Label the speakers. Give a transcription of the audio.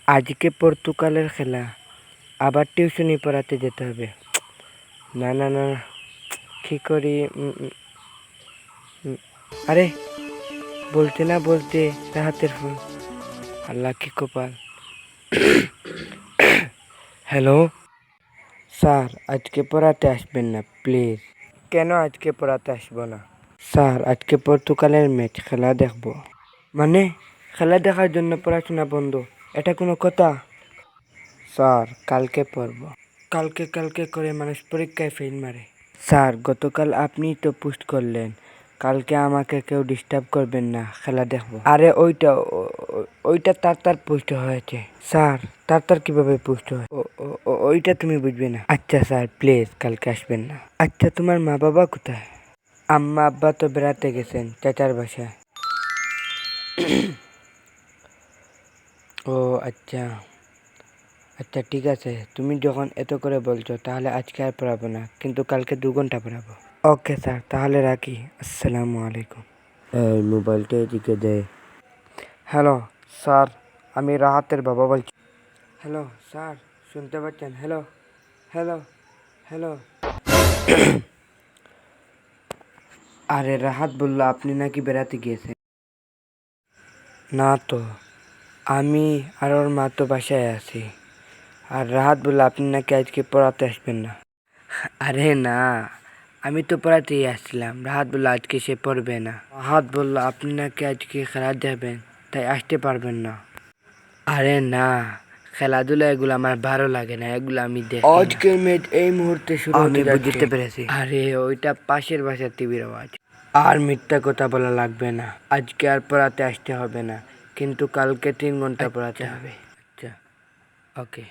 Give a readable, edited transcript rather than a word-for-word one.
Speaker 1: আজকে পর্তুগালের খেলা, আবার টিউশনি পড়াতে যেতে হবে। না না না, কী করি? আরে, বলতে না বলতে রাহাতের ফোন। আল্লাহ, কি কপাল! হ্যালো স্যার, আজকে পড়াতে আসবেন না প্লিজ। কেন আজকে পড়াতে আসবো না? স্যার, আজকে পর্তুগালের ম্যাচ, খেলা দেখব। মানে, খেলা দেখার জন্য পড়াশোনা বন্ধ? এটা কোনো কথা? স্যার, কালকে পড়ব। কালকে কালকে করে মানুষ পরীক্ষায় ফেল মারে। স্যার, গতকাল আপনিই তো পোস্ট করলেন কালকে আমাকে কেউ ডিস্টার্ব করবেন না, খেলা দেখবো। আরে ওইটা তার পোস্ট হয়েছে। স্যার, তার কিভাবে পোস্ট হয়? ওইটা তুমি বুঝবে না। আচ্ছা স্যার, প্লিজ কালকে আসবেন না। আচ্ছা, তোমার মা বাবা কোথায়? আম্মা আব্বা তো বেড়াতে গেছেন চাচার বাসায়। ও আচ্ছা আচ্ছা, ঠিক আছে। তুমি যখন এত করে বলছো তাহলে আজকে আর পড়াবো না, কিন্তু কালকে 2 ঘন্টা পড়াবো। ওকে স্যার, তাহলে রাখি। আসসালামু আলাইকুম। এই মোবাইলটা এদিকে দে। হ্যালো স্যার, আমি রাহাতের বাবা বলছি। হ্যালো স্যার, শুনতে পাচ্ছেন? Hello hello hello. আরে, রাহাত বলল আপনি নাকি বেড়াতে গিয়েছেন। না তো, আমি আর ওর মা তো বাসায় আছি। আর রাহাত বলল আপনি নাকি আজকে পড়াতে আসবেন না। আরে না, আমি তো পড়াতেই আসছিলাম। রাহাত বলল আজকে সে পড়বে না। রাহাত বলল আপনি নাকি আজকে খেলা যাবেন, তাই আসতে পারবেন না। আরে না, খেলাধুলা এগুলো আমার ভালো লাগে না, এগুলো আমি দেখি না। আজকের ম্যাচ এই মুহূর্তে শুরু হতে যাচ্ছে। আমি বুঝতে পেরেছি। আরে, ওইটা পাশের বাসার টিভির আওয়াজ। আর মিথ্যা কথা বলা লাগবে না। আজকে আর পড়াতে আসতে হবে না, কিন্তু কালকে 3 ঘন্টা পড়াতে হবে। আচ্ছা, ওকে।